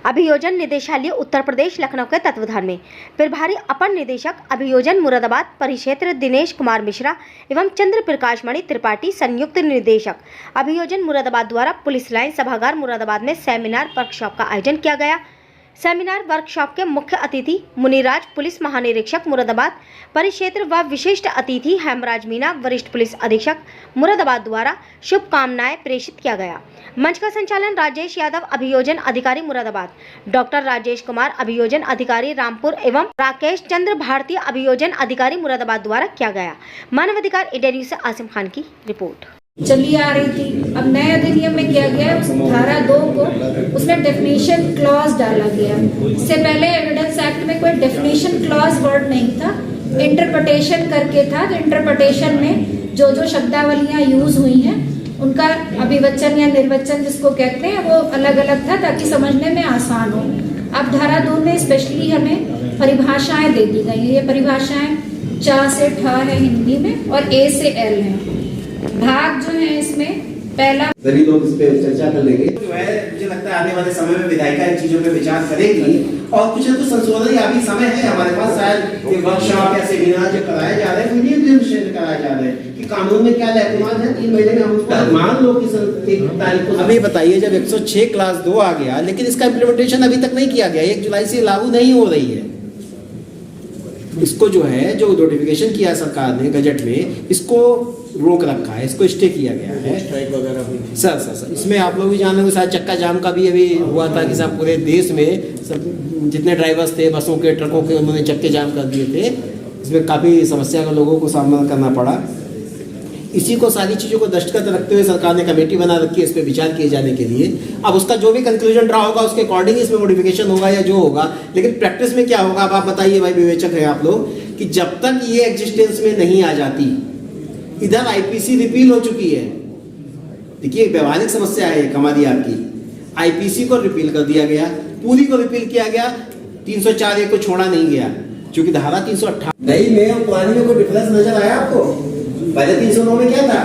अभियोजन निदेशालय उत्तर प्रदेश लखनऊ के तत्वाधान में प्रभारी अपर निदेशक अभियोजन मुरादाबाद परिक्षेत्र दिनेश कुमार मिश्रा एवं चंद्र प्रकाश मणि त्रिपाठी संयुक्त निदेशक अभियोजन मुरादाबाद द्वारा पुलिस लाइन सभागार मुरादाबाद में सेमिनार वर्कशॉप का आयोजन किया गया। सेमिनार वर्कशॉप के मुख्य अतिथि मुनिराज पुलिस महानिरीक्षक मुरादाबाद परिक्षेत्र व विशिष्ट अतिथि हेमराज मीना वरिष्ठ पुलिस अधीक्षक मुरादाबाद द्वारा शुभकामनाएं प्रेषित किया गया। मंच का संचालन राजेश यादव अभियोजन अधिकारी मुरादाबाद, डॉक्टर राजेश कुमार अभियोजन अधिकारी रामपुर एवं राकेश चंद्र भारतीय अभियोजन अधिकारी मुरादाबाद द्वारा किया गया। मानवाधिकार इंडिया न्यूज से आसिम खान की रिपोर्ट। चली आ रही थी। अब नए अधिनियम में किया गया उस धारा 2 को उसमें डेफिनेशन क्लॉज डाला गया। इससे पहले एविडेंस एक्ट में कोई डेफिनेशन क्लॉज वर्ड नहीं था, इंटरप्रिटेशन करके था। तो इंटरप्रिटेशन में जो जो शब्दावलियां यूज हुई हैं उनका अभिवचन या निर्वचन जिसको कहते हैं वो अलग अलग था ताकि समझने में आसान हो। अब धारा 2 में स्पेशली हमें परिभाषाएं दे दी गई। ये परिभाषाएं च से ठ है हिंदी में और ए से एल है। भाग जो है इसमें पहला सभी लोग इस पे चर्चा कर लेंगे। जो है मुझे लगता है आने वाले समय में विधायिका इन चीजों पे विचार करेगी और कुछ न कुछ संशोधन या भी समय है हमारे पास। शायद ये वर्कशॉप या सेमिनार जो कराए जा रहे हैं ये विषय कराए जा रहे हैं कि कानून में क्या लैकुनात है। 3 महीने में हम उसको मान लो कि 1 तारीख को। अभी बताइए जब 106 क्लास 2 आ गया लेकिन इसका इम्प्लीमेंटेशन अभी तक नहीं किया गया, 1 जुलाई से लागू नहीं हो रही है। इसको जो है जो नोटिफिकेशन किया सरकार ने गजट में इसको रोक रखा है, इसको स्टे किया गया है। स्ट्राइक वगैरह हुई सर इसमें आप लोग भी जान रहे हो शायद चक्का जाम का भी अभी हुआ था कि सब पूरे देश में सब जितने ड्राइवर्स थे बसों के ट्रकों के उन्होंने चक्के जाम कर दिए थे। इसमें काफ़ी समस्या का लोगों को सामना करना पड़ा। इसी को सारी चीज़ों को दृष्टिगत रखते हुए सरकार ने कमेटी बना रखी है इस पर विचार किए जाने के लिए। अब उसका जो भी कंक्लूजन रहा होगा उसके अकॉर्डिंग इसमें मॉडिफिकेशन होगा या जो होगा। लेकिन प्रैक्टिस में क्या होगा अब आप बताइए भाई, विवेचक है आप लोग, कि जब तक ये एग्जिस्टेंस में नहीं आ जाती, इधर आईपीसी रिपील हो चुकी है। देखिए व्यवहारिक समस्या है हमारी आपकी। आईपीसी को रिपील कर दिया गया, पूरी को रिपील किया गया, 304 को छोड़ा नहीं गया क्योंकि धारा 318 नई में और पुरानी में कोई डिफरेंस नजर आया आपको? पहले 309 में क्या था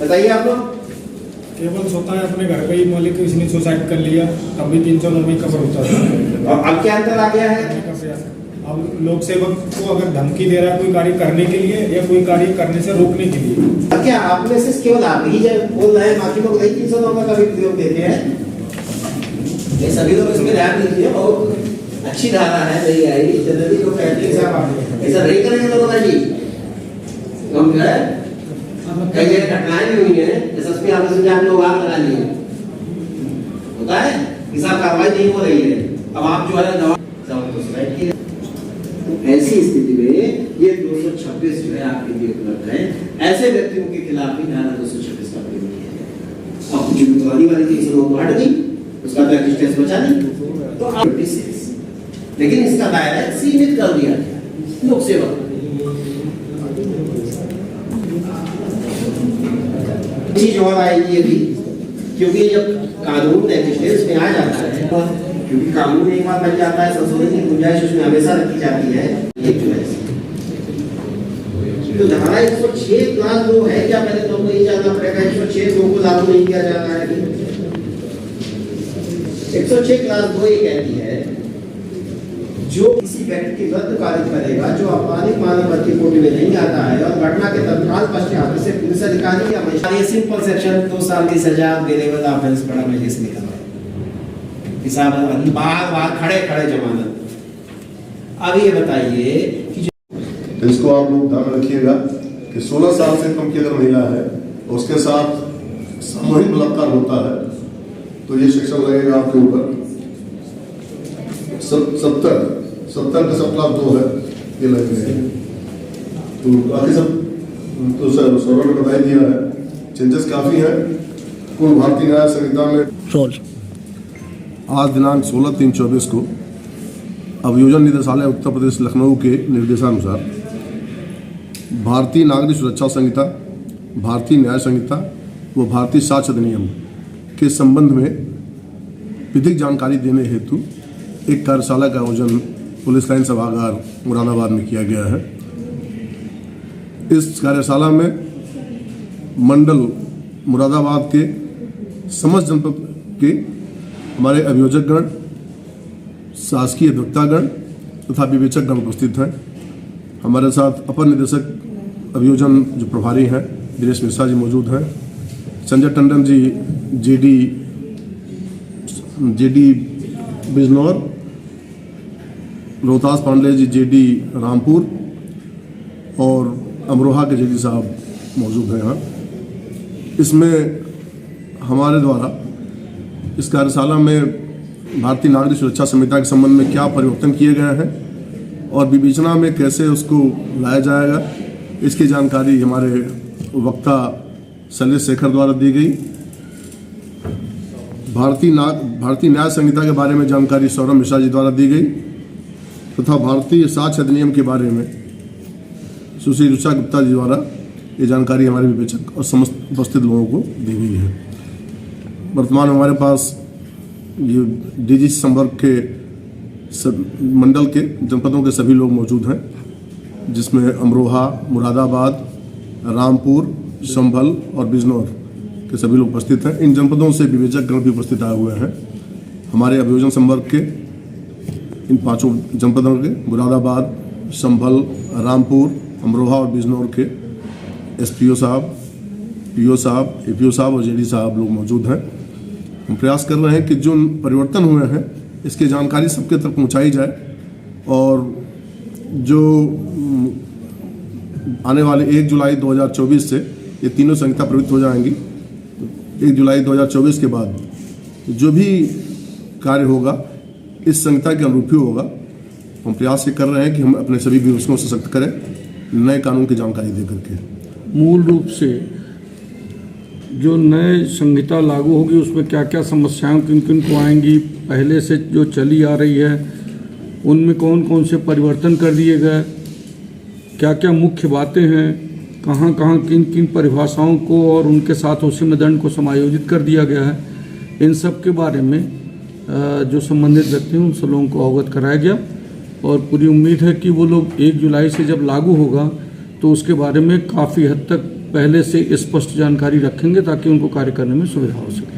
बताइए आप लोग? केवल सोता है अपने घर पे ही मालिक इसने सुसाइड कर लिया, तब भी 309 में कवर होता था। और अब क्या अंतर आ गया है? अब लोक सेवक को अगर धमकी दे रहा है कोई कार्य करने के लिए या कोई कार्य करने से रोकने के लिए। क्या आप में से केवल आप ही बोल रहे हैं, बाकी लोग नहीं 309 का भी प्रयोग देते हैं? ये सभी लोग इसमें ध्यान दीजिए, बहुत अच्छी धारा है। नहीं आई जनरली लोग कहते हैं साहब ऐसा नहीं करेंगे लोगों का जी। हम जो है कई जगह घटनाएं भी हुई है, एसएसपी ऑफिस में हम लोग आग लगा लिए होता है, हिसाब कार्रवाई नहीं हो रही है। अब आप जो है दवा सुसाइड की। ऐसी स्थिति में ये 226 जो है आपके लिए उपलब्ध है। ऐसे व्यक्तियों के खिलाफ भी धारा 226 का प्रयोग किया जाए। अब जो पुरानी वाली 309 को हट गई, उसका तो एग्जिस्टेंस बचा नहीं, तो अब 26 लेकिन इसका दायरा सीमित कर दिया गया लोक सेवक। चीज और आएगी अभी क्योंकि जब कानून एग्जिस्टेंस में आ जाता है, क्योंकि कानून एक बार बन जाता है, संशोधन की गुंजाइश उसमें हमेशा रखी जाती है। 1 जुलाई से तो धारा 106 क्लास 2 है क्या? पहले तो ये जानना पड़ेगा 106 2 को लागू नहीं किया जाता है। 106 क्लास 2 ये कहती है जो किसी व्यक्ति के विरुद्ध कार्य करेगा जो आपराधिक मानव भर्ती कोड में नहीं आता है और घटना के तत्काल पश्चात से पुलिस अधिकारी या मजिस्ट्रेट, ये सिंपल सेक्शन 2 साल की सजा वेरिएबल ऑफेंस बड़ा मजिस्ट्रेट निकला बाहर खड़े जमानत। अब ये बताइए कि तो इसको आप लोग ध्यान रखिएगा कि 16 साल से कम की अगर महिला है उसके साथ सामूहिक बलात्कार होता है तो ये सेक्शन लगेगा आपके ऊपर 70 का सब क्लास 2 है ये लगेगा। तो बाकी सब तो सर सौरभ ने बता दिया है, चेंजेस काफी है। कुल भारतीय न्याय संहिता में आज दिनांक 16/3/24 को अभियोजन निदेशालय उत्तर प्रदेश लखनऊ के निर्देशानुसार भारतीय नागरिक सुरक्षा संहिता, भारतीय न्याय संहिता व भारतीय साक्ष्य अधिनियम के संबंध में विधिक जानकारी देने हेतु एक कार्यशाला का आयोजन पुलिस लाइन सभागार मुरादाबाद में किया गया है। इस कार्यशाला में मंडल मुरादाबाद के समस्त जनपद के हमारे अभियोजकगण शासकीय वक्तागण तथा विवेचकगण उपस्थित हैं। हमारे साथ अपर निदेशक अभियोजन जो प्रभारी हैं दिनेश मिश्रा जी मौजूद हैं, संजय टंडन जी जेडी बिजनौर, रोहतास पांडे जी जेडी रामपुर और अमरोहा के जेडी साहब मौजूद हैं यहाँ। इसमें हमारे द्वारा इस कार्यशाला में भारतीय नागरिक सुरक्षा संहिता के संबंध में क्या परिवर्तन किए गए हैं और विवेचना में कैसे उसको लाया जाएगा, इसकी जानकारी हमारे वक्ता शैलेश शेखर द्वारा दी गई। भारतीय न्याय संहिता के बारे में जानकारी सौरभ मिश्रा जी द्वारा दी गई तथा भारतीय साक्ष्य अधिनियम के बारे में सुश्री रुचा गुप्ता जी द्वारा ये जानकारी हमारे विवेचक और समस्त उपस्थित लोगों को दी गई है। वर्तमान हमारे पास ये डीजी संवर्ग के मंडल के जनपदों के सभी लोग मौजूद हैं, जिसमें अमरोहा, मुरादाबाद, रामपुर, संभल और बिजनौर के सभी लोग उपस्थित हैं। इन जनपदों से विवेचक गण भी उपस्थित आए हुए हैं। हमारे अभियोजन संवर्ग के इन 5 जनपदों के मुरादाबाद, संभल, रामपुर, अमरोहा और बिजनौर के एसपीओ साहब, पीओ साहब, एपीओ साहब और जेडी साहब लोग मौजूद हैं। हम प्रयास कर रहे हैं कि जो परिवर्तन हुए हैं इसकी जानकारी सबके तक पहुंचाई जाए और जो आने वाले 1 जुलाई 2024 से ये तीनों संहिता प्रवृत्त हो जाएंगी। 1 जुलाई 2024 के बाद जो भी कार्य होगा इस संहिता के अनुरूप ही होगा। हम प्रयास ये कर रहे हैं कि हम अपने सभी विवेचकों से सख्त करें, नए कानून की जानकारी दे करके। मूल रूप से जो नए संहिता लागू होगी उसमें क्या क्या समस्याएं किन किन को आएंगी, पहले से जो चली आ रही है उनमें कौन कौन से परिवर्तन कर दिए गए, क्या क्या मुख्य बातें हैं, कहाँ कहाँ किन किन परिभाषाओं को और उनके साथ उसी में दंड को समायोजित कर दिया गया है, इन सब के बारे में जो संबंधित व्यक्ति हैं उन सब लोगों को अवगत कराया गया। और पूरी उम्मीद है कि वो लोग 1 जुलाई से जब लागू होगा तो उसके बारे में काफ़ी हद तक पहले से स्पष्ट जानकारी रखेंगे ताकि उनको कार्य करने में सुविधा हो सके।